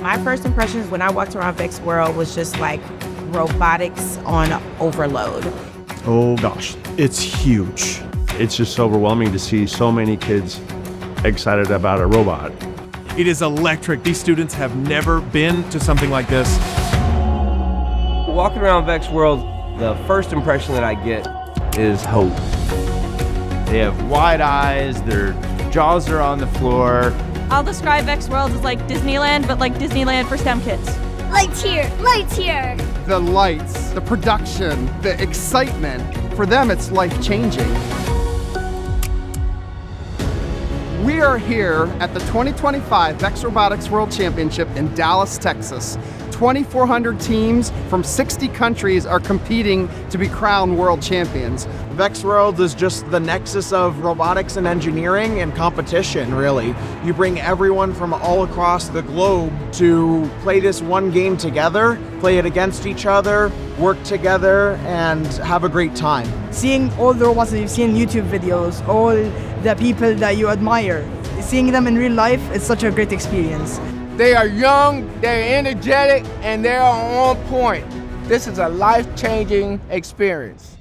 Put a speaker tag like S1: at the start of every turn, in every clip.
S1: My first impressions when I walked around Vex World was just like robotics on overload.
S2: Oh gosh, it's huge.
S3: It's just overwhelming to see so many kids excited about a robot.
S4: It is electric. These students have never been to something like this.
S5: Walking around Vex World, the first impression that I get is hope.
S6: They have wide eyes, their jaws are on the floor.
S7: I'll describe Vex World as like Disneyland, but like Disneyland for STEM kids.
S8: Lights here, lights here.
S9: The lights, the production, the excitement, for them it's life-changing. We are here at the 2025 Vex Robotics World Championship in Dallas, Texas. 2,400 teams from 60 countries are competing to be crowned world champions.
S10: Vex World is just the nexus of robotics and engineering and competition, really. You bring everyone from all across the globe to play this one game together, play it against each other, work together, and have a great time.
S11: Seeing all the robots that you've seen in YouTube videos, all the people that you admire, seeing them in real life, it's such a great experience.
S12: They are young, they're energetic, and they're on point. This is a life-changing experience.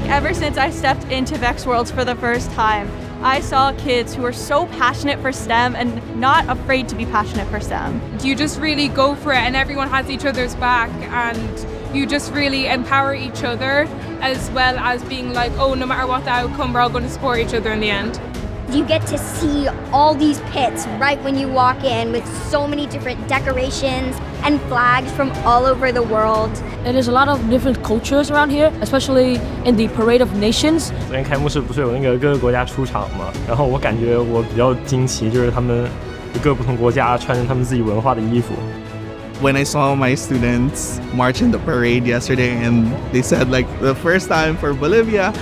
S7: Ever since I stepped into Vex Worlds for the first time, I saw kids who are so passionate for STEM and not afraid to be passionate for STEM.
S13: You just really go for it and everyone has each other's back and you just really empower each other as well as being like, oh, no matter what the outcome, we're all going to support each other in the end.
S8: You get to see all these pits right when you walk in with so many different decorations and flags from all over the world.
S14: And there's a lot of different cultures around here, especially in the Parade of Nations.
S15: 昨天开幕式不是有那个各个国家出场嘛，然后我感觉我比较惊奇，就是他们各不同国家穿着他们自己文化的衣服。
S16: When I saw my students march in the parade yesterday and they said like the first time for Bolivia,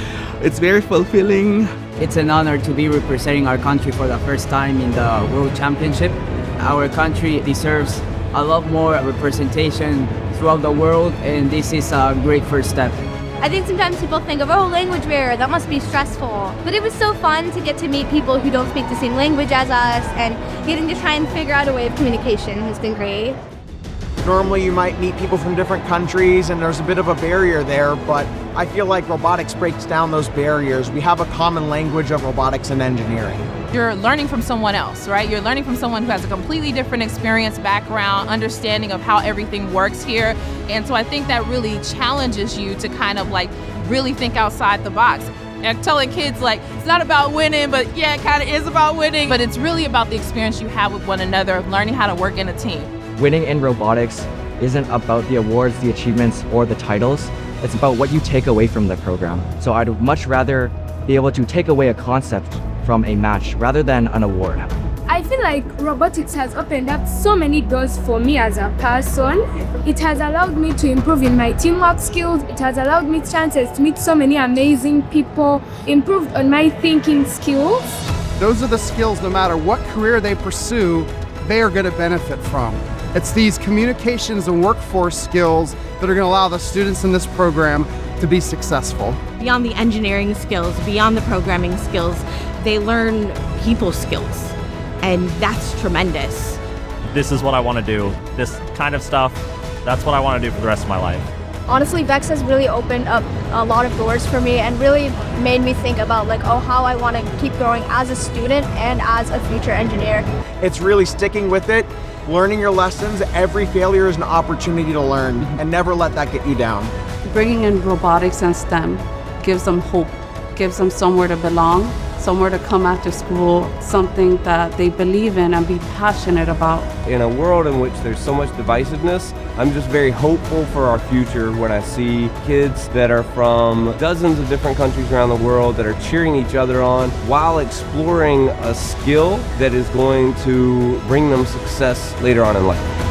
S16: it's very fulfilling.
S17: It's an honor to be representing our country for the first time in the World Championship. Our country deserves a lot more representation throughout the world, and this is a great first step.
S18: I think sometimes people think of, oh, language barrier, that must be stressful. But it was so fun to get to meet people who don't speak the same language as us, and getting to try and figure out a way of communication has been great.
S10: Normally you might meet people from different countries and there's a bit of a barrier there, but I feel like robotics breaks down those barriers. We have a common language of robotics and engineering.
S19: You're learning from someone else, right? You're learning from someone who has a completely different experience, background, understanding of how everything works here. And so I think that really challenges you to kind of like really think outside the box. And telling kids like, it's not about winning, but yeah, it kind of is about winning. But it's really about the experience you have with one another of learning how to work in a team.
S20: Winning in robotics isn't about the awards, the achievements, or the titles. It's about what you take away from the program. So I'd much rather be able to take away a concept from a match rather than an award.
S2: I feel like robotics has opened up so many doors for me as a person. It has allowed me to improve in my teamwork skills. It has allowed me chances to meet so many amazing people, improved on my thinking skills.
S9: Those are the skills, no matter what career they pursue, they are going to benefit from. It's these communications and workforce skills that are going to allow the students in this program to be successful.
S1: Beyond the engineering skills, beyond the programming skills, they learn people skills, and that's tremendous.
S15: This is what I want to do. This kind of stuff, that's what I want to do for the rest of my life.
S18: Honestly, Vex has really opened up a lot of doors for me and really made me think about like, oh, how I want to keep growing as a student and as a future engineer.
S10: It's really sticking with it, learning your lessons. Every failure is an opportunity to learn, and never let that get you down.
S7: Bringing in robotics and STEM gives them hope, gives them somewhere to belong, somewhere to come after school, something that they believe in and be passionate about.
S5: In a world in which there's so much divisiveness, I'm just very hopeful for our future when I see kids that are from dozens of different countries around the world that are cheering each other on while exploring a skill that is going to bring them success later on in life.